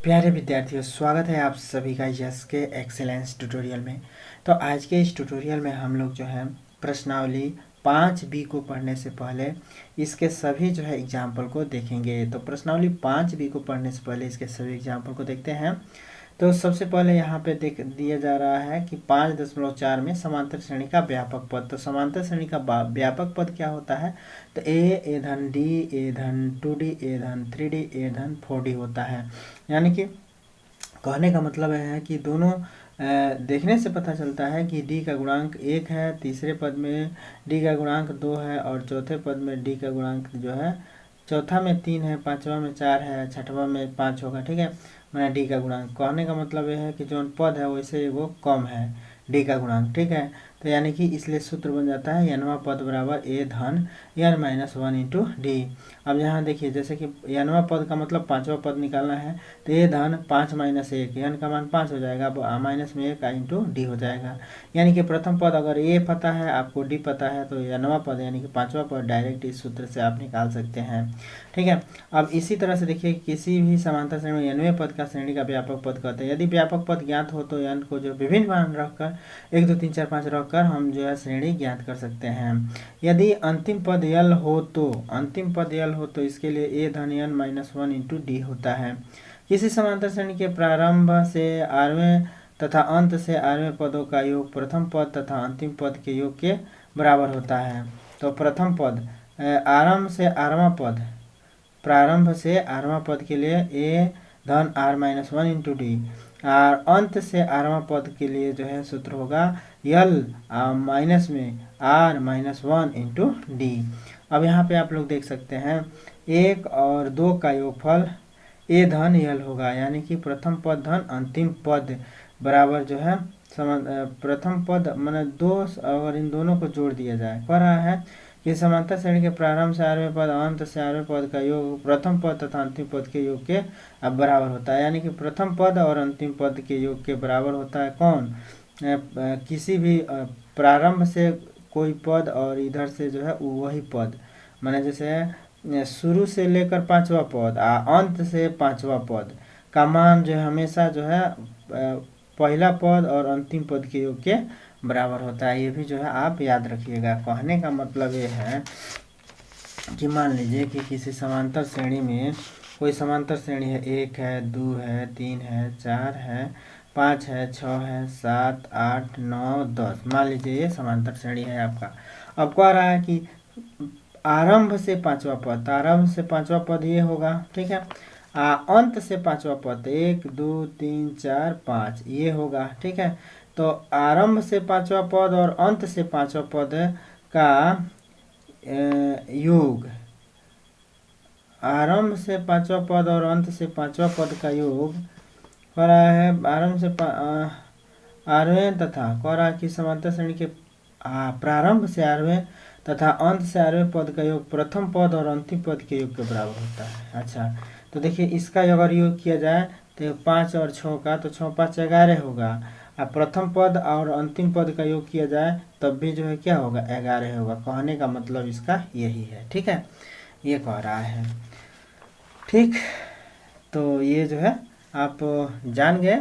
प्यारे विद्यार्थियों, स्वागत है आप सभी का यस के एक्सेलेंस ट्यूटोरियल में। तो आज के इस ट्यूटोरियल में हम लोग जो है प्रश्नावली 5B को पढ़ने से पहले इसके सभी जो है एग्जाम्पल को देखेंगे। तो प्रश्नावली 5B को पढ़ने से पहले इसके सभी एग्जाम्पल को देखते हैं। तो सबसे पहले यहाँ पे देख दिया जा रहा है कि 5.4 में समांतर श्रेणी का व्यापक पद। तो समांतर श्रेणी का व्यापक पद क्या होता है? तो ए धन डी, ए धन 2D, ए धन 3D, ए धन 4D होता है। यानी कि कहने का मतलब है कि दोनों देखने से पता चलता है कि डी का गुणांक 1 है, तीसरे पद में डी का गुणांक 2 है और चौथे पद में डी का गुणांक जो है चौथा में 3 है, पांचवा में 4 है, छठवा में 5 होगा। ठीक है, मैंने डी का गुणांक कहने का मतलब यह है कि जो पद है वैसे वो कम है डी का गुणांक। ठीक है, तो यानी कि इसलिए सूत्र बन जाता है नवा पद बराबर ए धन n-1 इंटू डी। अब यहाँ देखिए, जैसे कि नवा पद का मतलब पांचवा पद निकालना है, तो ए धन 5 - 1, n का मान 5 हो जाएगा, माइनस में 1 इंटू डी हो जाएगा। यानी कि प्रथम पद अगर ए पता है, आपको डी पता है, तो नवा पद यानी कि पांचवा पद डायरेक्ट इस सूत्र से आप निकाल सकते हैं। ठीक है, अब इसी तरह से देखिए, किसी भी समांतर श्रेणी में nवें पद का श्रेणी का व्यापक पद कहते हैं। यदि व्यापक पद ज्ञात हो तो n को जो विभिन्न मान रखकर 1 2 3 4 5 रखकर हम जो है श्रेणी ज्ञात कर सकते हैं। यदि अंतिम पद यल हो तो इसके लिए ए धन n-1 इंटू डी होता है। किसी समांतर श्रेणी के प्रारंभ से 8वें तथा अंत से 8वें पदों का योग प्रथम पद तथा अंतिम पद के योग के बराबर होता है। तो प्रथम पद प्रारंभ से 8वां पद के लिए ए धन r-1 इंटू डी, और अंत से 8वां पद के लिए जो है सूत्र होगा यल माइनस में r-1 इंटू डी। अब यहाँ पे आप लोग देख सकते हैं 1 और 2 का योगफल ए धन यल होगा, यानी कि प्रथम पद धन अंतिम पद बराबर जो है प्रथम पद माने 2, अगर इन दोनों को जोड़ दिया जाए, कह रहा है कि समांतर श्रेणी के प्रारंभ से 8वें पद अंत से 8वें पद का योग प्रथम पद तथा अंतिम पद के योग के बराबर होता है। यानी कि प्रथम पद और अंतिम पद के योग के बराबर होता है कौन? किसी भी प्रारंभ से कोई पद और इधर से जो है वही पद, माने जैसे शुरू से लेकर 5वां पद अंत से 5वां पद का मान जो है हमेशा जो है पहला पद और अंतिम पद के योग के बराबर होता है। ये भी जो है आप याद रखिएगा। कहने का मतलब ये है कि मान लीजिए कि किसी समांतर श्रेणी में कोई समांतर श्रेणी है, 1 है, 2 है, 3 है, 4 है, 5 है, 6 है, 7 8 9 10, मान लीजिए ये समांतर श्रेणी है आपका। अब कह रहा है कि आरंभ से 5वां पद ये होगा। ठीक है, अंत से 5वां पद 1 2 3 4 5 ये होगा। ठीक है, तो आरंभ से 5वां पद और अंत से 5वां पद का योग, आरंभ से 5वां पद और अंत से 5वां पद का योग कह रहा है आरंभ से 8वें तथा कह रहा है कि समांतर श्रेणी के प्रारंभ से 8वें तथा अंत से 8वें पद का योग प्रथम पद और अंतिम पद के योग के बराबर होता है। अच्छा, तो देखिए इसका अगर योग किया जाए तो 5 और 6 का, तो 6 5 11 होगा। अब प्रथम पद और अंतिम पद का योग किया जाए तब भी जो है क्या होगा? 11 होगा। कहने का मतलब इसका यही है। ठीक है, ये कह रहा है। ठीक, तो ये जो है आप जान गए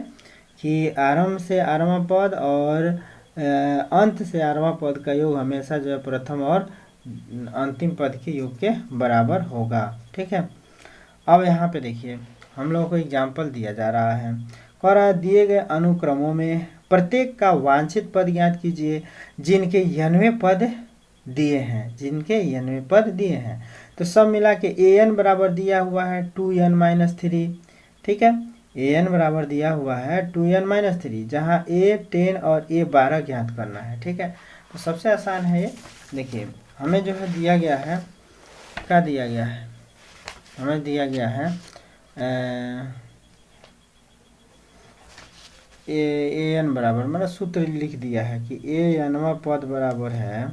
कि आरंभ से 8वां पद और अंत से 8वां पद का योग हमेशा जो है प्रथम और अंतिम पद के योग के बराबर होगा। ठीक है, अब यहाँ पे देखिए हम लोगों को एग्जाम्पल दिया जा रहा है। कह रहा है दिए गए अनुक्रमों में प्रत्येक का वांछित पद ज्ञात कीजिए जिनके n वें पद दिए हैं। तो सब मिला के an बराबर दिया हुआ है 2n-3। ठीक है, an बराबर दिया हुआ है 2n-3, जहाँ a 10 और a 12 ज्ञात करना है। ठीक है, तो सबसे आसान है ये। देखिए हमें जो है दिया गया है, क्या दिया गया है? हमें दिया गया है an बराबर, मतलब सूत्र लिख दिया है कि nवां पद बराबर है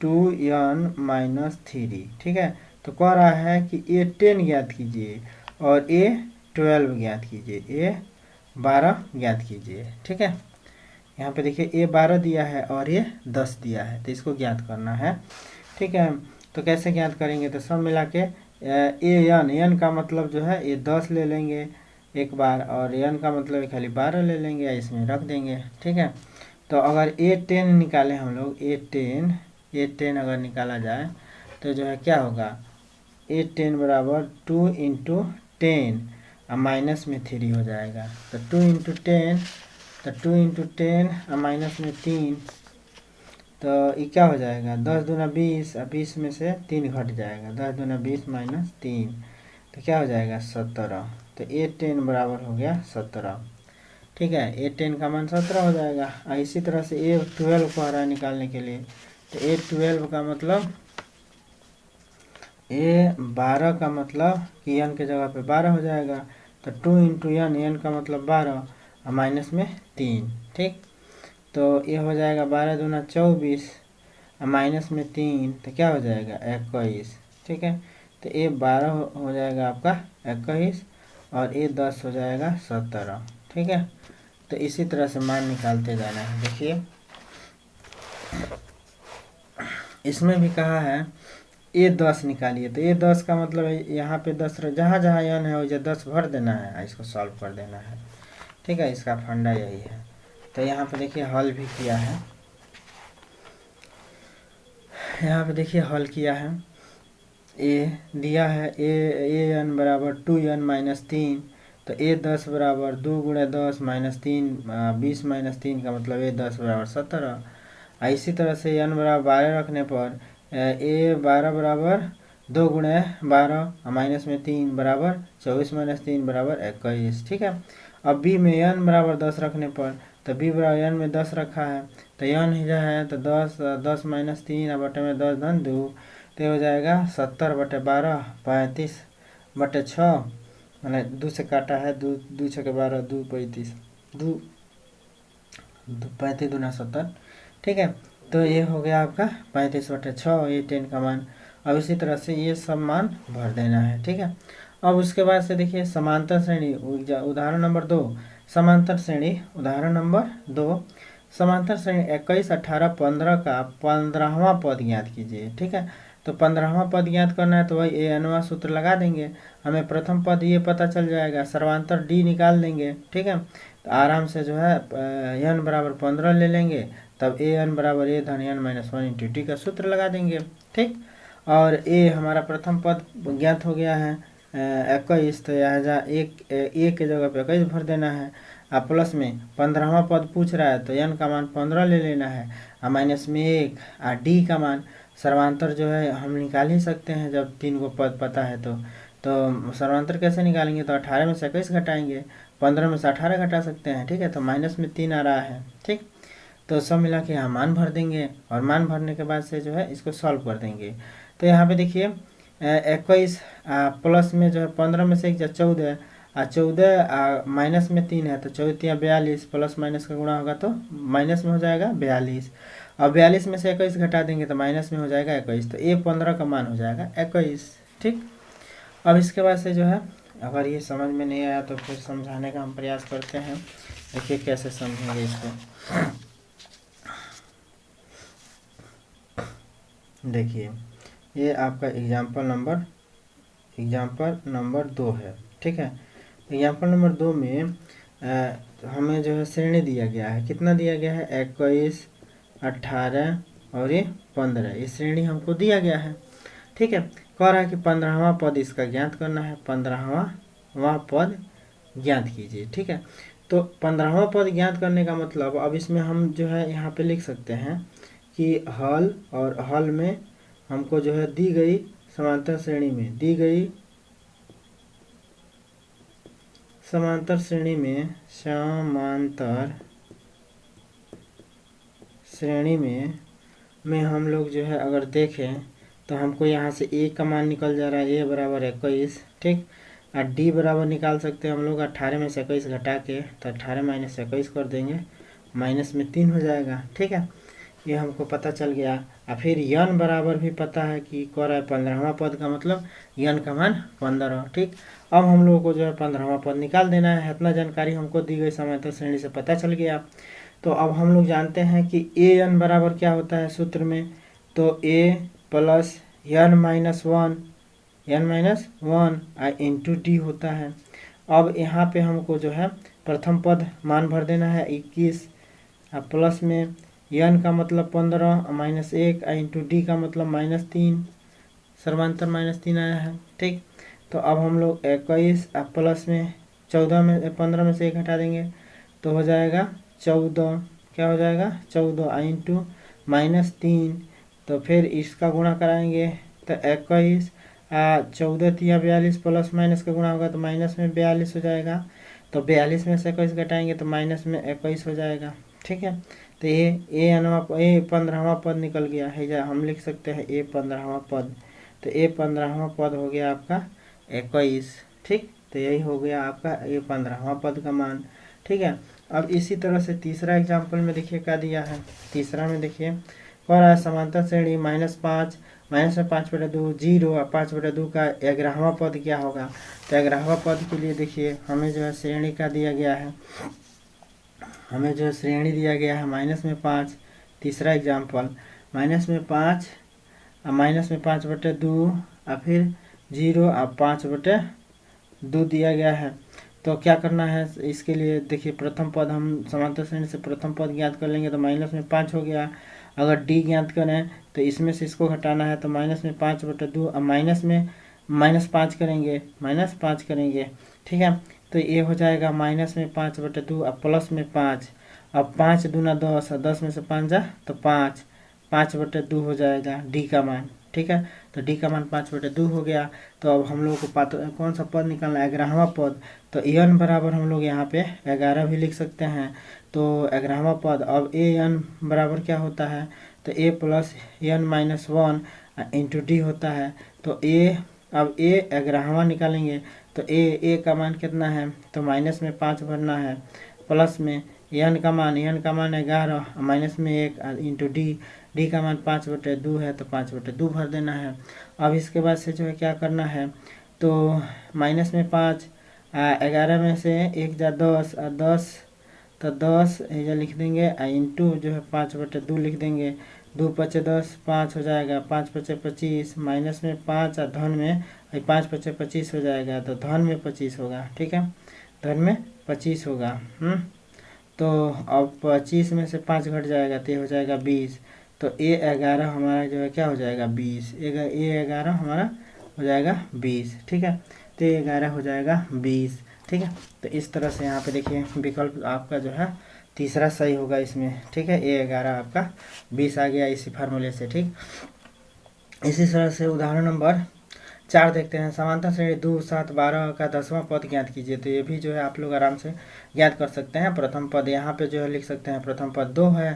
2n-3। ठीक है, तो कह रहा है कि a 10 ज्ञात कीजिए और a 12 ज्ञात कीजिए, a 12 ज्ञात कीजिए। ठीक है, यहाँ पे देखिए a 12 दिया है और ये 10 दिया है, तो इसको ज्ञात करना है। ठीक है, तो कैसे ज्ञात करेंगे? तो सब मिला के n का मतलब जो है ये 10 ले लेंगे, एक बार, और n का मतलब खाली 12 ले लेंगे या इसमें रख देंगे। ठीक है, तो अगर A10 निकालें हम लोग, A10 अगर निकाला जाए तो जो है क्या होगा, A10 बराबर 2 इंटू 10 और माइनस में 3 हो जाएगा। तो 2 इंटू 10, तो 2 इंटू 10 और माइनस में 3, तो ये क्या हो जाएगा, 10 दूना 20 और 20 में से 3 घट जाएगा, 10 दूना 20 माइनस 3, तो क्या हो जाएगा 17। तो A10 बराबर हो गया 17। ठीक है, A10 का मान 17 हो जाएगा। और इसी तरह से A12 को हरा निकालने के लिए, तो A12 का मतलब A12 का मतलब कि n के जगह पे 12 हो जाएगा। तो 2 इंटू n का मतलब 12 और माइनस में 3। ठीक, तो ये हो जाएगा 12 दूना 24 और माइनस में 3, तो क्या हो जाएगा 21। ठीक है, तो A12 हो जाएगा आपका 21 और A10 हो जाएगा 17। ठीक है, तो इसी तरह से मान निकालते जाना है। देखिए इसमें भी कहा है A10 निकालिए, तो A10 का मतलब यहाँ पे 10 जहाँ जहाँ n है वही 10 भर देना है, इसको सॉल्व कर देना है। ठीक है, इसका फंडा यही है। तो यहाँ पे देखिए हल भी किया है, यहाँ पे देखिए हल किया है। ए दिया है A बराबर 2n माइनस 3, तो A10 बराबर 2 गुणे 10 माइनस 3, 20 माइनस 3 का मतलब A10 बराबर 17। इसी तरह से n बराबर 12 रखने पर A12 बराबर 2 गुणे 12 माइनस में 3 बराबर 24 माइनस 3 बराबर 21। ठीक है, अब b में n बराबर 10 रखने पर, तो b बराबर n में 10 रखा है, तो n जो है तो 10 माइनस 3 बटे में 10 धन 2, तो हो जाएगा 70/12 35/6, मैंने 2 से काटा है, 2 6 के 12, 2 35, 2 35 दूना 70। ठीक है, तो ये हो गया आपका 35/6 A10 का मान। अब इसी तरह से ये सब मान भर देना है। ठीक है, अब उसके बाद से देखिए समांतर श्रेणी उदाहरण नंबर 2, समांतर श्रेणी उदाहरण नंबर 2, समांतर श्रेणी 21 18 15 का 15वां पद ज्ञात कीजिए। ठीक है, तो 15वां पद ज्ञात करना है तो वही Anवां सूत्र लगा देंगे, हमें प्रथम पद ये पता चल जाएगा, सर्वांतर D निकाल देंगे। ठीक है, तो आराम से जो है n बराबर 15 ले लेंगे, तब An बराबर A धन n माइनस 1 इंटू टी का सूत्र लगा देंगे। ठीक, और A हमारा प्रथम पद ज्ञात हो गया है 21, तो यहाँ A के जगह पे 21 भर देना है, अब प्लस में 15वां पद पूछ रहा है तो n का मान 15 ले लेना है, और माइनस में 1, और D का मान सर्वांतर जो है हम निकाल ही सकते हैं जब 3 को पद पता है। तो सर्वांतर कैसे निकालेंगे, तो 18 में से 21 घटाएंगे, 15 में से 18 घटा सकते हैं। ठीक है, तो माइनस में 3 आ रहा है। ठीक, तो सब मिला के यहाँ मान भर देंगे, और मान भरने के बाद से जो है इसको सॉल्व कर देंगे। तो यहाँ पे देखिए 21 प्लस में जो है 15 में से 1 14, 14 माइनस में 3 है, तो 14 42, प्लस माइनस का गुणा होगा तो माइनस में हो जाएगा 42, और 42 में से 21 घटा देंगे तो माइनस में हो जाएगा 21, तो A15 का मान हो जाएगा 21। ठीक, अब इसके बाद से जो है अगर ये समझ में नहीं आया तो फिर समझाने का हम प्रयास करते हैं। देखिए कैसे समझेंगे इसको। देखिए ये आपका एग्जाम्पल नंबर 2 है। ठीक है, एग्जाम्पल नंबर 2 में हमें जो है श्रेणी दिया गया है, कितना दिया गया है 21 18 और ये 15, ये श्रेणी हमको दिया गया है। ठीक है, कह रहा है कि 15वां पद इसका ज्ञात करना है, 15वां पद ज्ञात कीजिए। ठीक है, तो 15वां पद ज्ञात करने का मतलब अब इसमें हम जो है यहाँ पे लिख सकते हैं कि हल, और हल में हमको जो है दी गई समांतर श्रेणी में, समांतर श्रेणी में हम लोग जो है अगर देखें तो हमको यहाँ से A का मान निकल जा रहा है, A बराबर 21। ठीक, और D बराबर निकाल सकते हैं हम लोग 18 में से 21 घटा के, तो 18 माइनस 21 कर देंगे, माइनस में 3 हो जाएगा। ठीक है, ये हमको पता चल गया। और फिर n बराबर भी पता है कि कह रहा है 15वां पद का मतलब n का मान 15। ठीक, अब हम लोगों को जो है 15वां पद निकाल देना है, इतना जानकारी हमको दी गई समांतर श्रेणी से पता चल गया। तो अब हम लोग जानते हैं कि an बराबर क्या होता है सूत्र में, तो A plus n minus 1 into D होता है, अब यहाँ पे हमको जो है प्रथम पद मान भर देना है 21, प्लस में n का मतलब 15 -1 इंटू डी का मतलब -3, सर्वांतर -3 आया है। ठीक, तो अब हम लोग 21 प्लस में 14 में 15 में से 1 हटा देंगे तो हो जाएगा 14, क्या हो जाएगा 14 इंटू -3, तो फिर इसका गुणा कराएंगे तो 21 14 तिया 42 प्लस माइनस का गुणा होगा तो माइनस में 42 हो जाएगा, तो 42 में से 21 घटाएंगे तो माइनस में 21 हो जाएगा। ठीक है, तो ये ए 15वां पद निकल गया है, या हम लिख सकते हैं ए 15वां पद, तो ए 15वां पद हो गया आपका 21। ठीक, तो यही हो गया आपका ए 15वां पद का मान। ठीक है, अब इसी तरह से तीसरा एग्जाम्पल में देखिए क्या दिया है। तीसरा में देखिए कह रहा है समांतर श्रेणी -5 -5/2 0 और 5/2 का 11वां पद क्या होगा। तो 11वां पद के लिए देखिए हमें जो है श्रेणी का दिया गया है, हमें जो श्रेणी दिया गया है -5। तीसरा एग्जाम्पल -5 -5/2 और फिर 0 और 5/2 दिया गया है। तो क्या करना है इसके लिए, देखिए प्रथम पद हम समांतर श्रेणी से प्रथम पद ज्ञात कर लेंगे तो -5 हो गया। अगर डी ज्ञात करें तो इसमें से इसको घटाना है तो -5/2 और -5 करेंगे, -5 करेंगे। ठीक है, तो ये हो जाएगा -5/2 और प्लस में 5, अब 5 दूना 10 और 10 में से 5 जा तो 5/2 हो जाएगा डी का मान। ठीक है, तो डी का मान 5/2 हो गया। तो अब हम लोग को कौन सा पद निकालना है, 11वां पद। तो n बराबर हम लोग यहाँ पे 11 भी लिख सकते हैं, तो 11वां पद। अब an बराबर क्या होता है, तो a plus n-1 into D होता है। तो अब a 11वां निकालेंगे तो a का मान कितना है, तो माइनस में 5 भरना है, प्लस में n का मान 11 माइनस में 1 इंटू डी का मान 5/2 है तो 5/2 भर देना है। अब इसके बाद से जो है क्या करना है, तो माइनस में 5 11 में से 1 जा 10 और 10 तो 10 ये लिख देंगे इंटू जो है 5/2 लिख देंगे, 2 5 10 5 हो जाएगा, 5 5 25 माइनस में 5 और धन में 5 5 25 हो जाएगा, तो धन में 25 होगा। ठीक है, धन में 25 होगा। तो अब 25 में से 5 घट जाएगा तो ये हो जाएगा 20, तो ए 11 हमारा जो है क्या हो जाएगा 20, ए 11 हमारा हो जाएगा 20। ठीक है, तो ए 11 हो जाएगा 20। ठीक है, तो इस तरह से यहाँ पे देखिए विकल्प आपका जो है तीसरा सही होगा इसमें। ठीक है, ए 11 आपका 20 आ गया इसी फार्मूले से। ठीक, इसी तरह से उदाहरण नंबर 4 देखते हैं। समांतर श्रेणी 2 7 12 का 10वां पद ज्ञात कीजिए। तो ये भी जो है आप लोग आराम से ज्ञात कर सकते हैं। प्रथम पद यहाँ पे जो है लिख सकते हैं, प्रथम पद 2 है,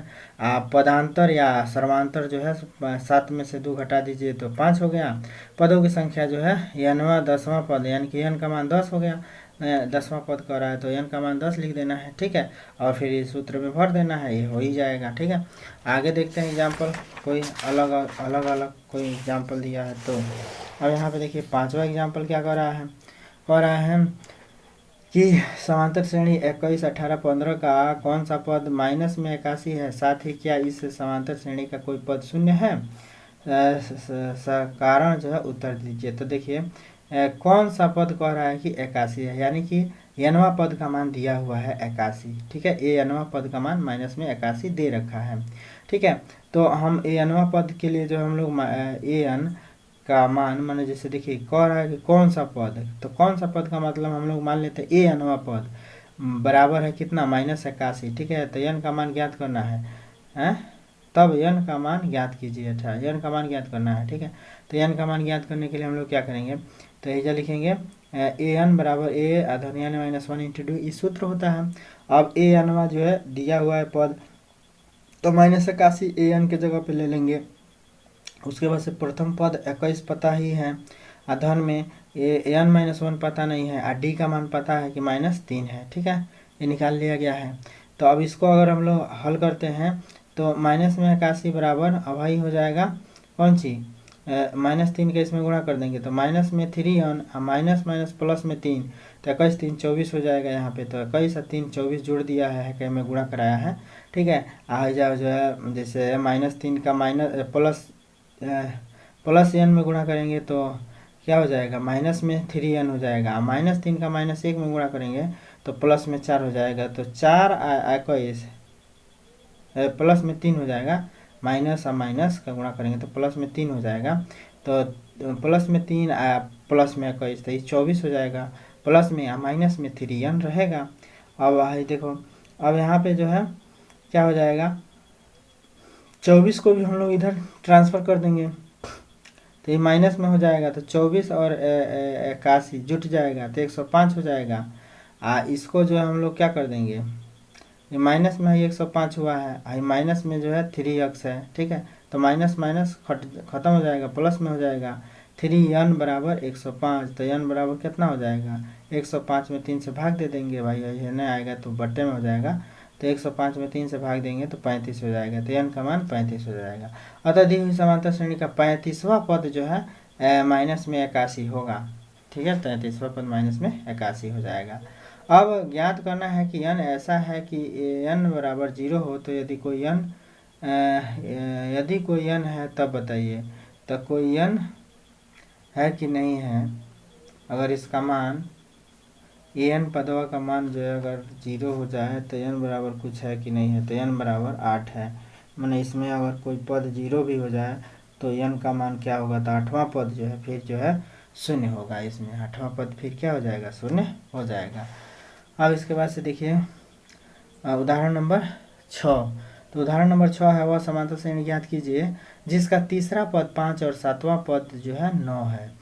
पदांतर या सर्वांतर जो है 7 में से 2 घटा दीजिए तो 5 हो गया। पदों की संख्या जो है n वां 10वां पद, यानी कि n का मान 10 हो गया, 10वां पद कह रहा है तो n का मान 10 लिख देना है। ठीक है, और फिर इस सूत्र में भर देना है, ये हो ही जाएगा। ठीक है, आगे देखते हैं एग्जाम्पल, कोई अलग कोई एग्जाम्पल दिया है। तो अब यहाँ पे देखिए 5वां एग्जाम्पल क्या कह रहा है कि समांतर श्रेणी 21 18 15 का कौन सा पद माइनस में 81 है, साथ ही क्या इस समांतर श्रेणी का कोई पद शून्य है, कारण जो है उत्तर दीजिए। तो देखिए कौन सा पद कह रहा है कि 81 है, यानी कि n वां पद का मान दिया हुआ है 81। ठीक है, n वां पद का मान माइनस में 81 दे रखा है। ठीक है, तो हम n वां पद के लिए जो हम लोग an का मान माने जैसे देखिए कह रहा है कि कौन सा पद, तो कौन सा पद का मतलब हम लोग मान लेते हैं n वां पद बराबर है कितना -81। ठीक है, तो n का मान ज्ञात करना है, तब n का मान ज्ञात कीजिए। अच्छा, n का मान ज्ञात करना है। ठीक है, तो n का मान ज्ञात करने के लिए हम लोग क्या करेंगे, तो यह लिखेंगे an बराबर a आधा -1 इंटू डी, इस सूत्र होता है। अब an जो है दिया हुआ है पद, तो -81 an के जगह पे ले लेंगे। उसके बाद से प्रथम पद 21 पता ही है, धन में n-1 पता नहीं है, और डी का मान पता है कि -3 है। ठीक है, ये निकाल लिया गया है। तो अब इसको अगर हम लोग हल करते हैं तो माइनस में 81 बराबर अब भाई हो जाएगा कौन सी -3 के इसमें गुणा कर देंगे तो माइनस में 3n और माइनस प्लस में 3, तो 21 3 24 हो जाएगा यहाँ पे। तो 21 और 3 24 जोड़ दिया है कि में गुणा कराया है। ठीक है, आ जाओ जो है जैसे -3 का प्लस n में गुणा करेंगे तो क्या हो जाएगा, माइनस में 3n हो जाएगा, -3 का -1 में गुणा करेंगे तो प्लस में 4 हो जाएगा, तो 4 21 प्लस में 3 हो जाएगा, माइनस और माइनस का गुणा करेंगे तो प्लस में 3 हो जाएगा, तो प्लस में 3 प्लस में 21 तो 24 हो जाएगा, प्लस में या माइनस में 3n रहेगा। अब देखो, अब यहाँ पे जो है क्या हो जाएगा, 24 को भी हम लोग इधर ट्रांसफ़र कर देंगे तो ये माइनस में हो जाएगा, तो 24 और 81 जुट जाएगा तो 105 हो जाएगा। इसको जो है हम लोग क्या कर देंगे, ये माइनस में है 105 हुआ है, माइनस में जो है 3x है, ठीक है, तो माइनस माइनस खत्म हो जाएगा, प्लस में हो जाएगा 3n बराबर 105, तो n बराबर कितना हो जाएगा, 105 में 3 से भाग दे देंगे भाई, ये नहीं आएगा तो बट्टे में हो जाएगा, तो 105 में 3 से भाग देंगे तो 35 हो जाएगा, तो n का मान 35 हो जाएगा। अतः दी हुई समांतर श्रेणी का 35वां पद जो है माइनस में 81 होगा, ठीक है, 33वां पद माइनस में 81 हो जाएगा। अब ज्ञात करना है कि n ऐसा है कि n बराबर 0 हो, तो यदि कोई n है तब बताइए, तो कोई n है कि नहीं है, अगर इसका मान an पदवा का मान जो है अगर 0 हो जाए तो n बराबर कुछ है कि नहीं है, तो n बराबर 8 है, मैंने इसमें अगर कोई पद 0 भी हो जाए तो n का मान क्या होगा, तो 8वां पद जो है फिर जो है 0 होगा, इसमें 8वां पद फिर क्या हो जाएगा, 0 हो जाएगा। अब इसके बाद से देखिए उदाहरण नंबर 6, तो उदाहरण नंबर 6 है, वह समांतर श्रेणी ज्ञात कीजिए जिसका तीसरा पद 5 और 7वां पद जो है 9 है।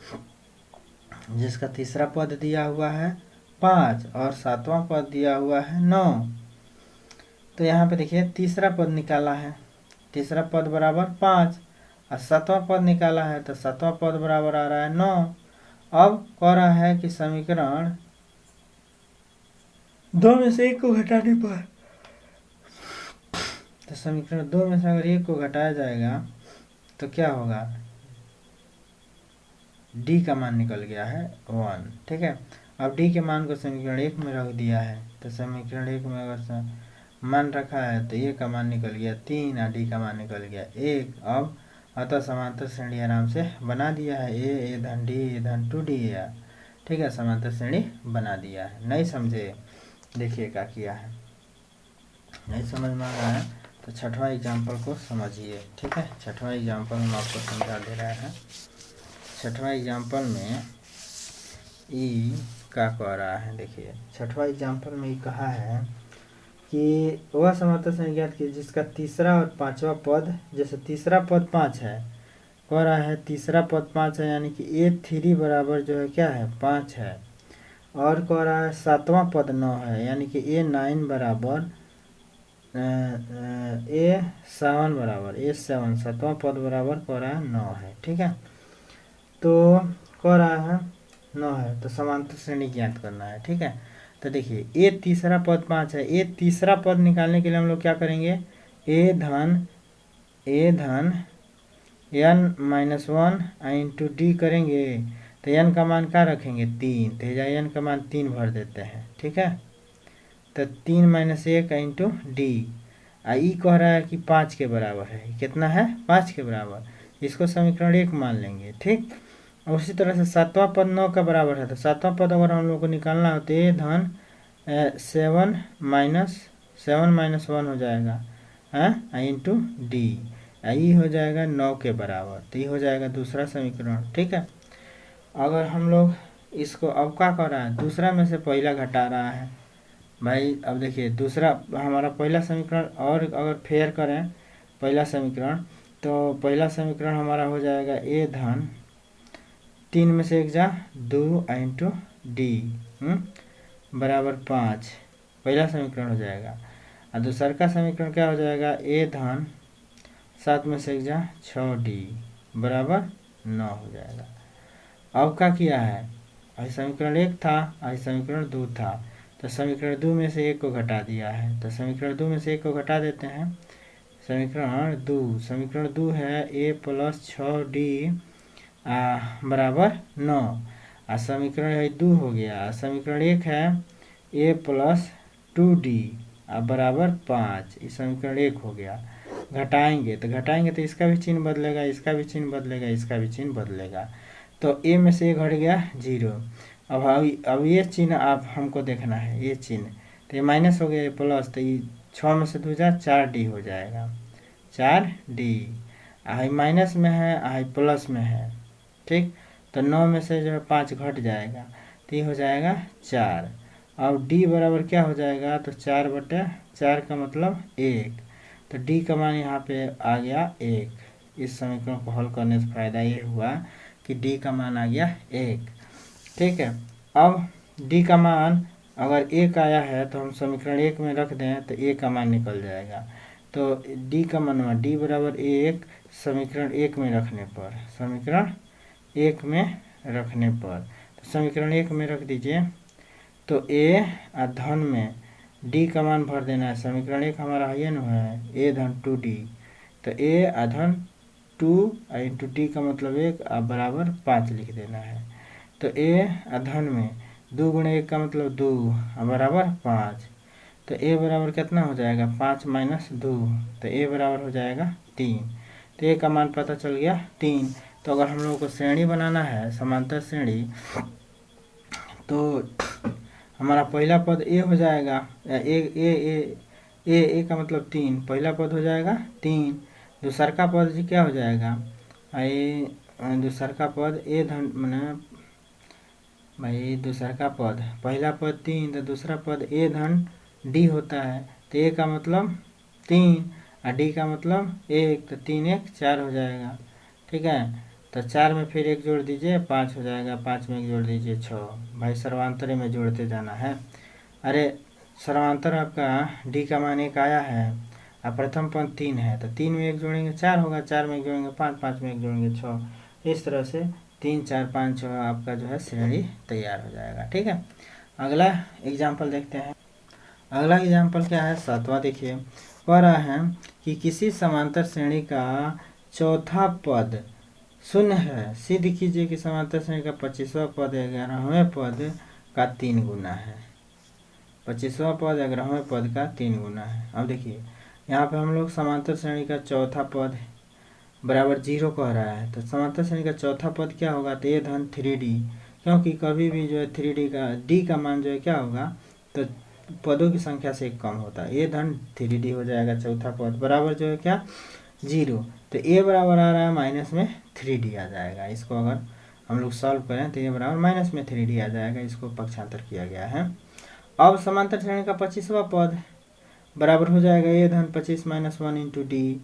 जिसका तीसरा पद दिया हुआ है 5 और 7वां पद दिया हुआ है 9, तो यहाँ पे देखिए तीसरा पद निकाला है, तीसरा पद बराबर 5 और 7वां पद निकाला है, तो 7वां पद बराबर आ रहा है 9। अब कह रहा है कि समीकरण 2 में से 1 को घटाने पर, तो समीकरण 2 में से अगर 1 को घटाया जाएगा तो क्या होगा, d का मान निकल गया है 1, ठीक है। अब d के मान को समीकरण 1 में रख दिया है, तो समीकरण 1 में अगर मान रखा है तो a का मान निकल गया 3 और d का मान निकल गया 1। अब अतः समांतर श्रेणी आराम से बना दिया है, a धन d धन 2d, ठीक है, समांतर श्रेणी बना दिया है। नहीं समझे, देखिए क्या किया है, नहीं समझ में आ रहा है तो 6वां एग्जाम्पल को समझिए, ठीक है। 6वां एग्जाम्पल हम आपको समझा दे रहे हैं। 6वां एग्जाम्पल में क्या कह रहा है, देखिए 6वां एग्जाम्पल में कहा है कि वह समांतर श्रेणी ज्ञात कीजिए जिसका तीसरा और 5वां पद, जैसे तीसरा पद 5 है, कह रहा है तीसरा पद 5 है, यानी कि a3 बराबर जो है क्या है 5 है, और कह रहा है 7वां पद 9 है, यानी कि a9 बराबर a7 बराबर a7 7वां पद बराबर कह रहा है 9 है, ठीक है। तो कह रहा है 9 है, तो समांतर श्रेणी ज्ञात करना है, ठीक है। तो देखिए ए तीसरा पद 5 है, ए तीसरा पद निकालने के लिए हम लोग क्या करेंगे, ए धन n-1 इंटू डी करेंगे, तो n का मान क्या रखेंगे 3, तो n का मान 3 भर देते हैं, ठीक है। तो 3 - 1 इंटू डी, ई कह रहा है कि 5 के बराबर है, कितना है 5 के बराबर, इसको समीकरण 1 मान लेंगे, ठीक। और उसी तरह से 7वां पद 9 का बराबर है, तो 7वां पद अगर हम लोग को निकालना हो तो ए धन 7 - 1 हो जाएगा इंटू डी, ई हो जाएगा 9 के बराबर, तो ये हो जाएगा दूसरा समीकरण, ठीक है। अगर हम लोग इसको अब क्या कर रहा है, दूसरा में से पहला घटा रहा है भाई। अब देखिए दूसरा हमारा पहला समीकरण, और अगर फेयर करें पहला समीकरण, तो पहला समीकरण हमारा हो जाएगा ए धन 3 में से 1 जा 2 इंटू डी बराबर 5, पहला समीकरण हो जाएगा। और दूसरा का समीकरण क्या हो जाएगा, ए धन 7 में से 1 जा 6d बराबर 9 हो जाएगा। अब क्या किया है, आई समीकरण 1 था, आई समीकरण 2 था, तो समीकरण 2 में से 1 को घटा दिया है, तो समीकरण 2 में से 1 को घटा देते हैं। समीकरण 2 है a + 6d बराबर 9, और समीकरण 2 हो गया। समीकरण 1 है a + 2d बराबर 5, इस समीकरण 1 हो गया। घटाएंगे तो इसका भी चिन्ह बदलेगा, इसका भी चिन्ह बदलेगा, इसका भी चिन्ह बदलेगा। तो ए में से ए घट गया 0। अब ये चिन्ह आप हमको देखना है, ये चिन्ह, तो ये माइनस हो गया, ये प्लस, तो ये 6 में से 2 जा 4D हो जाएगा, 4D। आई माइनस में है, आई प्लस में है, ठीक। तो 9 में से जो है 5 घट जाएगा, तो ये हो जाएगा 4। अब D बराबर क्या हो जाएगा, तो 4/4 का मतलब 1, तो D का मान यहाँ पे आ गया 1। इस समीकरण को हल करने से फायदा ये हुआ कि D का मान आ गया 1, ठीक है। अब D का मान अगर 1 आया है तो हम समीकरण 1 में रख दें तो A का मान निकल जाएगा। तो D का मान D बराबर 1 समीकरण 1 में रखने पर, समीकरण 1 में रखने पर, तो समीकरण 1 में रख दीजिए। तो A और धन में D का मान भर देना है। समीकरण 1 हमारा है न है A धन 2D, तो A और धन 2 इंटू D का मतलब 1 बराबर 5 लिख देना है। तो A और धन में 2 गुणे 1 का मतलब 2 बराबर 5, तो A बराबर कितना हो जाएगा, 5 माइनस 2, तो A बराबर हो जाएगा 3। तो A का मान पता चल गया 3। तो अगर हम लोगों को श्रेणी बनाना है, समांतर श्रेणी, तो हमारा पहला पद A हो जाएगा, ए का मतलब 3, पहला पद हो जाएगा 3, दूसर का पद जी क्या हो जाएगा, दूसर का पद A धन मैंने भाई दूसर का पद, पहला पद 3 तो दूसरा पद A धन D होता है, तो A का मतलब 3 और D का मतलब 1, तो 3 1 4 हो जाएगा, ठीक है। तो 4 में फिर 1 जोड़ दीजिए 5 हो जाएगा, 5 में 1 जोड़ दीजिए 6। भाई सर्वांतरी में जोड़ते जाना है। अरे सर्वांतर आपका D का मान 1 आया है और प्रथम पद 3 है, तो 3 में 1 जोड़ेंगे 4 होगा, 4 में 1 जोड़ेंगे 5, 5 में 1 जोड़ेंगे 6। इस तरह से 3 4 5 6 आपका जो है श्रेणी तैयार हो जाएगा, ठीक है। अगला एग्जाम्पल देखते हैं। अगला एग्जाम्पल क्या है, 7वां देखिए। कह रहा है कि किसी समांतर श्रेणी का चौथा पद शून्य है, सिद्ध कीजिए कि समांतर श्रेणी का 25वां पद 11वें पद का 3 गुना है। 25वां पद 11वें पद का 3 गुना है। अब देखिए यहाँ पे हम लोग समांतर श्रेणी का चौथा पद बराबर 0 कह रहा है, तो समांतर श्रेणी का चौथा पद क्या होगा, तो A धन 3D, क्योंकि कभी भी जो है 3D का D का मान जो है क्या होगा, तो पदों की संख्या से एक कम होता है, A धन 3D हो जाएगा चौथा पद, बराबर जो है क्या 0। तो A बराबर आ रहा है माइनस में 3D आ जाएगा। इसको अगर हम लोग सॉल्व करें तो A बराबर माइनस में 3D आ जाएगा, इसको पक्षांतर किया गया है। अब समांतर श्रेणी का 25वां पद बराबर हो जाएगा A धन 25 माइनस 1 इंटू D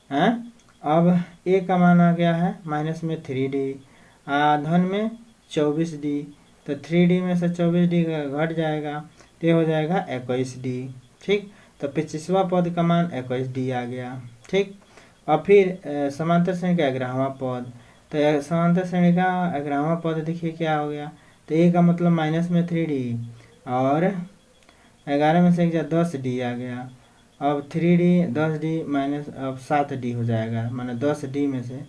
है। अब A का मान आ गया है माइनस में 3D, धन में 24D, तो 3D में से 24D घट जाएगा, तो ये हो जाएगा 21D, ठीक। तो 25वां पद का मान 21D आ गया, ठीक। और फिर समांतर श्रेणी का 11वां पद, तो समांतर श्रेणी का 11वां पद देखिए क्या हो गया, तो A का मतलब माइनस में 3D और 11 में से 1 10D आ गया। अब 3D 10D माइनस अब 7D हो जाएगा, माने 10D में से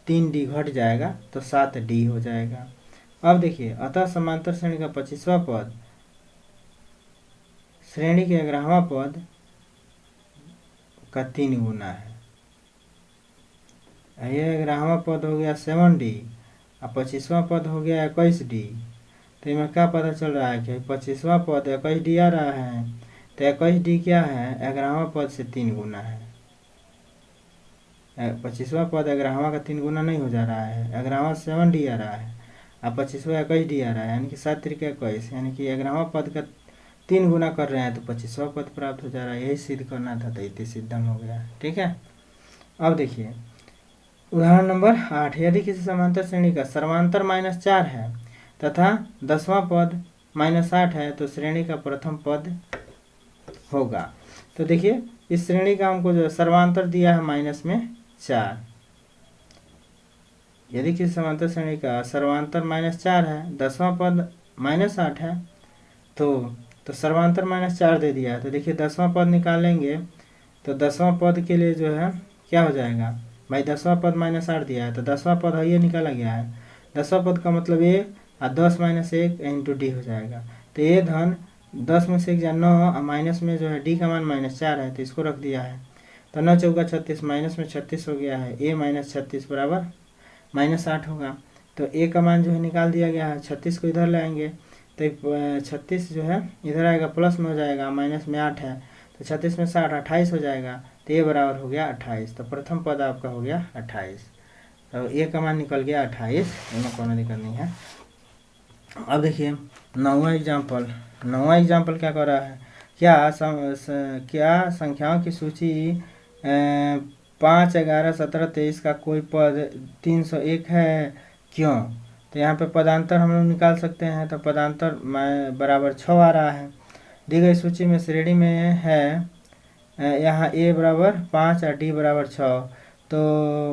3D घट जाएगा तो 7D हो जाएगा। अब देखिए अतः समांतर श्रेणी का 25वां पद श्रेणी के 11वां पद का 3 गुना है। ये 11वां पद हो गया 7D और 25वां पद हो गया 21D। तो इसमें क्या पता चल रहा है कि 25वां पद 21D आ रहा है, तो 21D क्या है, 11वां पद से 3 गुना है। 25वां पद 11वां का 3 गुना नहीं हो जा रहा है, 11वां 7D आ रहा है और 25वां 21D आ रहा है, यानी कि 7 त्रिक 21, यानी कि 11वां पद का 3 गुना कर रहे हैं तो 25वां पद प्राप्त हो जा रहा है। यही सिद्ध करना था, तो इतने सिद्धम हो गया, ठीक है। अब देखिए उदाहरण नंबर 8, यदि किसी समांतर श्रेणी का सर्वांतर -4 है तथा 10वां पद -8 है तो श्रेणी का प्रथम पद होगा। तो देखिए इस श्रेणी का हमको जो सर्वांतर दिया है -4। यदि किसी समांतर श्रेणी का सर्वांतर -4 है, 10वां पद -8 है, तो सर्वांतर -4 दे दिया है। तो देखिए 10वां पद निकालेंगे तो 10वां पद के लिए जो है क्या हो जाएगा, भाई 10वां पद -8 दिया है तो 10वां पद है ये निकाला गया है। 10वां पद का मतलब A और 10 - 1 इंटू D हो जाएगा। तो A धन 10 में से 1 9 और माइनस में जो है D का मान -4 है, तो इसको रख दिया है। तो 9 चौका 36, माइनस में 36 हो गया है, A -36 बराबर -8 होगा। तो ए का मान जो है निकाल दिया गया है। 36 को इधर ले आएंगे तो 36 जो है इधर आएगा, प्लस में हो जाएगा, माइनस में 8 है तो 36 में 60 28 हो जाएगा। तो ये बराबर हो गया 28। तो प्रथम पद आपका हो गया 28। तो ए का मान निकल गया 28, इनमें कोई दिक्कत नहीं है। अब देखिए नौवां एग्जाम्पल क्या कर रहा है, क्या संख्याओं की सूची 5, 11, 17, 23 का कोई पद 301 है, क्यों? तो यहाँ पे पदांतर हम लोग निकाल सकते हैं। तो पदांतर बराबर 6 आ रहा है। दी गई सूची में श्रेणी में है यहाँ ए बराबर 5 और डी बराबर 6। तो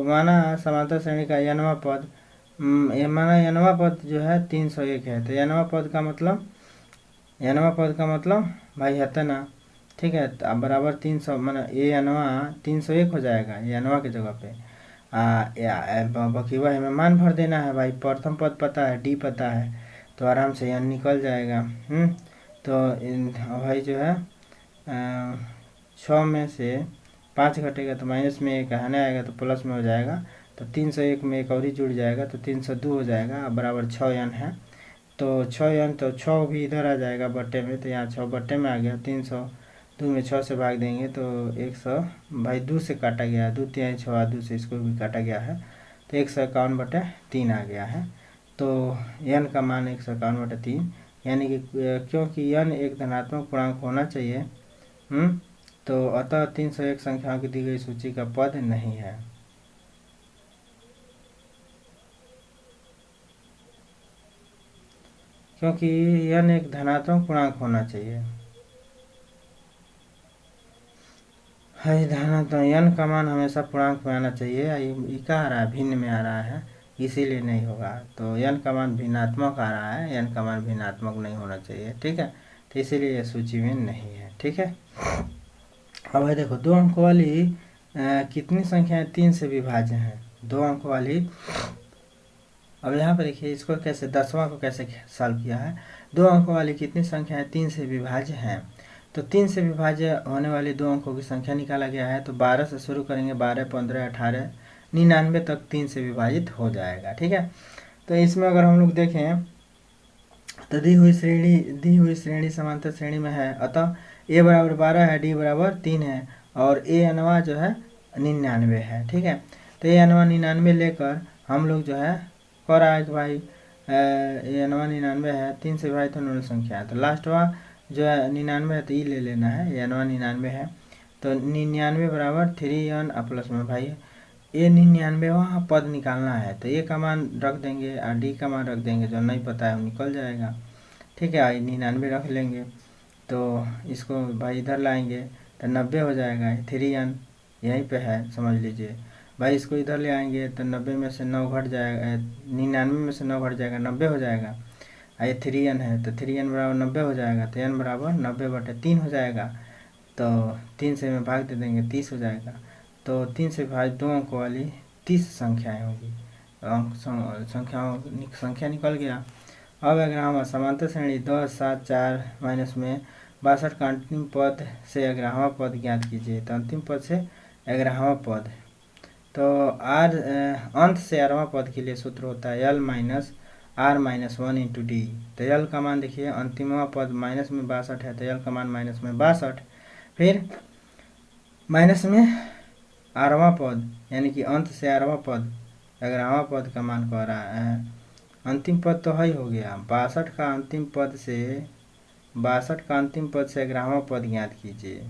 माना समांतर श्रेणी का यनवा पद, माना यनवा पद जो है 301 है। तो यनवा पद का मतलब भाई है ना, ठीक है। तो अब बराबर 300 माना ये यनवा 301 हो जाएगा यनवा की जगह पे। बकीवा हमें मान भर देना है भाई, प्रथम पद पता है, डी पता है, तो आराम से यहाँ निकल जाएगा। तो भाई जो है 6 में से 5 घटेगा तो माइनस में एक आने आएगा तो प्लस में हो जाएगा। तो 301 में एक और ही जुड़ जाएगा तो 302 हो जाएगा। अब बराबर 6 n है। तो 6 n, तो 6 भी इधर आ जाएगा बट्टे में, तो यहाँ 6 बट्टे में आ गया। 302 में 6 से भाग देंगे तो 100, भाई 2 से काटा गया है, 2 3 6 2 से इसको भी काटा गया है तो 151/3 आ गया है। तो n का मान 151/3, यानी कि क्योंकि n एक धनात्मक पूर्णांक होना चाहिए, तो अतः 301 संख्याओं की दी गई सूची का पद नहीं है। क्योंकि n एक धनात्मक पूर्णांक होना चाहिए। है धनात्मक, n का मान हमेशा पूर्णांक में आना चाहिए। ये क्या आ रहा है, भिन्न में आ रहा है, इसीलिए नहीं होगा। तो n का मान भिन्नात्मक आ रहा है, n का मान भिन्नात्मक नहीं होना चाहिए, ठीक है। तो इसीलिए यह सूची में नहीं है, ठीक है। अब है देखो 2 अंक वाली कितनी संख्याएं 3 से विभाज्य हैं, 2 अंक वाली। अब यहाँ पर देखिए इसको कैसे 10वां को कैसे सॉल्व किया है। 2 अंक वाली कितनी संख्याएं 3 से विभाज्य हैं, तो 3 से विभाज्य होने वाली 2 अंकों की संख्या निकाला गया है। तो 12 से शुरू करेंगे, 12, 15, 18, 99 तक 3 से विभाजित हो जाएगा, ठीक है। तो इसमें अगर हम लोग देखें तो दी हुई श्रेणी समांतर श्रेणी में है, अतः ए बराबर 12 है, डी बराबर 3 है और ए अनवा जो है 99 है, ठीक है। तो ए अनवा 99 लेकर हम लोग जो है कर आए कि भाई ए अनवा 99 है, 3 से विभाजित होने वाली संख्या है। तो लास्टवा जो है 99 है तो ई ले लेना है, ए अनवा 99 है। तो 99 बराबर 3n प्लस में भाई ए 99 वहाँ पद निकालना है। तो ए का मान रख देंगे और डी का मान रख देंगे, जो नहीं पता है वो निकल जाएगा, ठीक है। 99 रख लेंगे तो इसको भाई इधर लाएंगे तो 90 हो जाएगा। 3n यहीं पे है, समझ लीजिए भाई। इसको इधर ले आएंगे तो 90 में से 9 घट जाएगा, 99 में से 9 घट जाएगा, 90 हो जाएगा। ये 3n है तो 3n बराबर 90 हो जाएगा। तो n बराबर 90/3 हो जाएगा। तो 3 से में भाग दे देंगे, 30 हो जाएगा। तो 3 से भाग 2 अंकों वाली 30 संख्याएँ होगी, संख्या निकल गया। अब अगर हम समांतर श्रेणी 10, 7, 4 माइनस में 62 का अंतिम पद से 11वां पद ज्ञात कीजिए। तो अंतिम पद से 11वां पद, तो r अंत से 8वां पद के लिए सूत्र होता है l minus r minus 1 into D. तो l का मान देखिए अंतिमवा पद माइनस में 62 है, तो l का मान माइनस में 62, फिर माइनस में 8वां पद यानी कि अंत से 8वां पद 11वां पद का मान कह रहा है। अंतिम पद तो ही हो गया, 62 का अंतिम पद से 11वां पद ज्ञात कीजिए।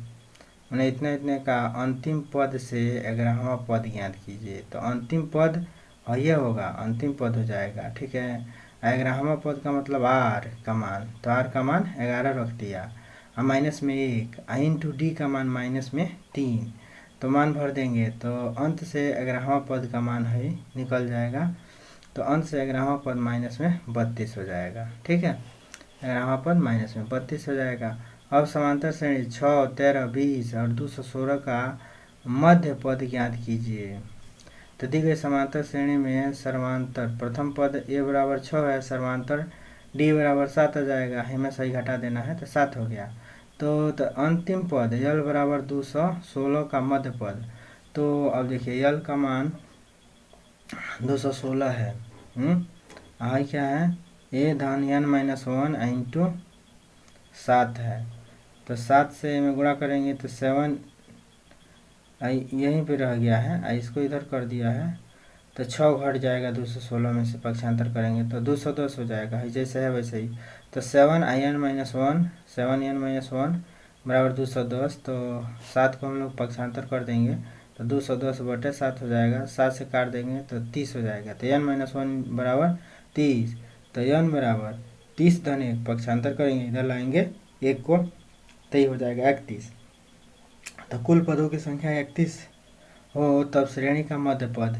उन्हें इतने का अंतिम पद से 11वां पद ज्ञात कीजिए। तो अंतिम पद ये होगा, अंतिम पद हो जाएगा, ठीक है। 11वां पद का मतलब r का मान, तो r का मान 11 रख दिया और माइनस में 1, इंटू डी का मान माइनस में 3, तो मान भर देंगे तो अंत से 11वां पद का मान है निकल जाएगा। तो अंत से 11वां पद माइनस में 32 हो जाएगा, ठीक है। 11वां पद माइनस में 32 हो जाएगा। अब समांतर श्रेणी 6, 13, 20 और 216 का मध्य पद ज्ञात कीजिए। तो दी गई समांतर श्रेणी में सर्वांतर प्रथम पद ए बराबर 6 है, सर्वांतर डी बराबर 7 आ जाएगा, हमें सही घटा देना है तो 7 हो गया। तो अंतिम पद यल बराबर 216 का मध्य पद। तो अब देखिए यल का मान 216 है, आई क्या है, ए धन n माइनस 1 इंटू 7 है, तो 7 से में गुणा करेंगे तो 7 यहीं पे रह गया है, इसको इधर कर दिया है, तो 6 घट जाएगा 216 में से, पक्षांतर करेंगे तो 210 हो जाएगा, जैसे है वैसे ही। तो 7n-1 बराबर 210, तो 7 को हम लोग पक्षांतर कर देंगे तो 210/7 हो जाएगा, 7 से काट देंगे तो 30 हो जाएगा। तो n-1 बराबर 30, तो n बराबर 30 धन 1, पक्षांतर करेंगे इधर लाएंगे 1 को, तो ये हो जाएगा 31। तो कुल पदों की संख्या 31 हो तब श्रेणी का मध्य पद,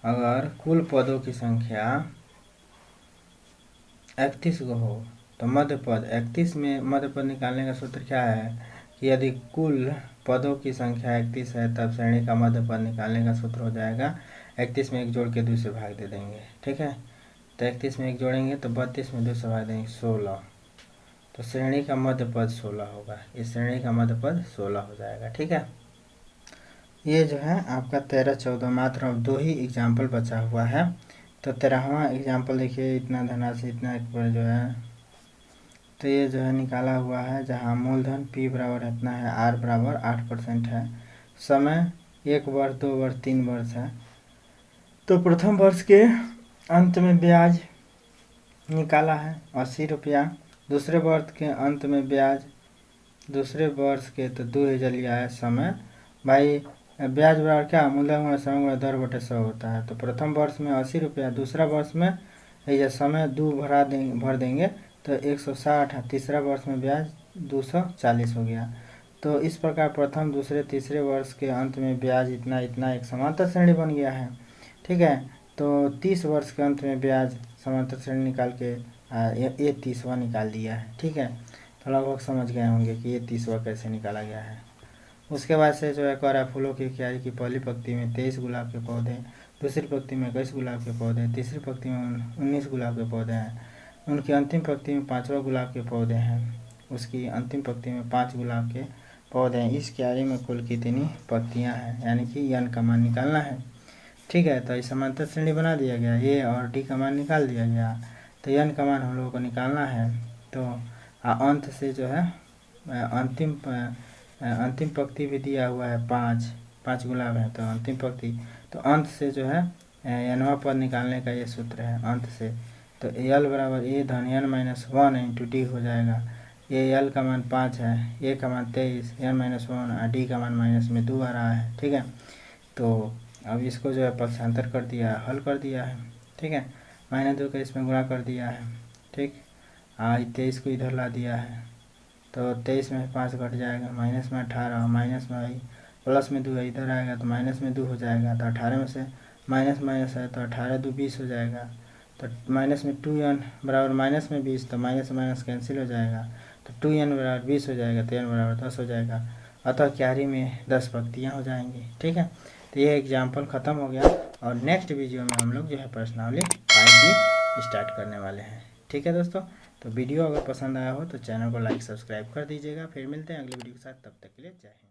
अगर कुल पदों की संख्या 31 को हो तो मध्य पद 31 में मध्य पद निकालने का सूत्र क्या है कि यदि कुल पदों की संख्या 31 है तब श्रेणी का मध्य पद निकालने का सूत्र हो जाएगा 31 में 1 जोड़ के 2 से भाग दे देंगे, ठीक है। तो 31 में 1 जोड़ेंगे तो 32 में 2 से भाग देंगे 16, तो श्रेणी का मध्य पद 16 होगा, इस श्रेणी का मध्य पद 16 हो जाएगा, ठीक है। ये जो है आपका 13-14 मात्र अब 2 ही एग्जाम्पल बचा हुआ है। तो 13वां एग्जाम्पल देखिए, इतना धनराशि इतना एक पर जो है, तो ये जो है निकाला हुआ है, जहाँ मूलधन P बराबर इतना है, R बराबर 8% है, समय 1 वर्ष 2 वर्ष 3 वर्ष है। तो प्रथम वर्ष के अंत में ब्याज निकाला है 80 रुपया, दूसरे वर्ष के अंत में ब्याज, दूसरे वर्ष के तो 2000 लिया है, समय भाई ब्याज बराबर क्या, मूलधन गुणा समय गुणा दर बटे 100 होता है। तो प्रथम वर्ष में 80 रुपया, दूसरा वर्ष में ये समय 2 भर देंगे तो 160, तीसरा वर्ष में ब्याज 240 हो गया। तो इस प्रकार प्रथम दूसरे तीसरे वर्ष के अंत में ब्याज इतना इतना एक समांतर श्रेणी बन गया है, ठीक है। तो 30 वर्ष के अंत में ब्याज समांतर श्रेणी निकाल के ये 30वां निकाल दिया है, ठीक है। तो लगभग समझ गए होंगे कि ये 30वां कैसे निकाला गया है। उसके बाद से जो है कह रहा है फूलों की क्यारी की पहली पंक्ति में 23 गुलाब के पौधे, दूसरी पंक्ति में 21 गुलाब के पौधे, तीसरी पंक्ति में 19 गुलाब के पौधे हैं, उनकी अंतिम पंक्ति में 5वां गुलाब के पौधे हैं, उसकी अंतिम पंक्ति में 5 गुलाब के पौधे हैं। इस क्यारी में कुल कितनी पंक्तियां हैं, यानी कि n का मान निकालना है, ठीक है। तो इस समांतर श्रेणी बना दिया गया, ए और डी का मान निकाल दिया गया, तो n का मान हम लोगों को निकालना है। तो अंत से जो है अंतिम पंक्ति भी दिया हुआ है, 5 गुलाब है तो अंतिम पंक्ति, तो अंत से जो है nवां पद निकालने का ये सूत्र है अंत से। तो l बराबर ए धन n-1 इंटू डी हो जाएगा। ये l का मान 5 है, ए का मान 23, n-1 और डी का मान माइनस में 2 आ रहा है, ठीक है। तो अब इसको जो है पक्षांतर कर दिया है, हल कर दिया है, ठीक है। -2 का इसमें गुणा कर दिया है, ठीक। 23 को इधर ला दिया है, तो 23 में 5 घट जाएगा, माइनस में 18, माइनस में आई, प्लस में 2 है, इधर आएगा तो माइनस में 2 हो जाएगा। तो 18 में से माइनस माइनस है तो 18 × 2 = 20 हो जाएगा। तो माइनस में 2n बराबर माइनस में 20, तो माइनस माइनस कैंसिल हो जाएगा, तो 2n बराबर 20 हो जाएगा, तो n बराबर 10 हो जाएगा। अतः क्यारी में 10 पंक्तियाँ हो जाएंगी, ठीक है। तो ये एग्जाम्पल ख़त्म हो गया, और नेक्स्ट वीडियो में हम लोग जो है प्रश्नावली 5B स्टार्ट करने वाले हैं, ठीक है दोस्तों। तो वीडियो अगर पसंद आया हो तो चैनल को लाइक सब्सक्राइब कर दीजिएगा। फिर मिलते हैं अगली वीडियो के साथ, तब तक के लिए जय हिंद।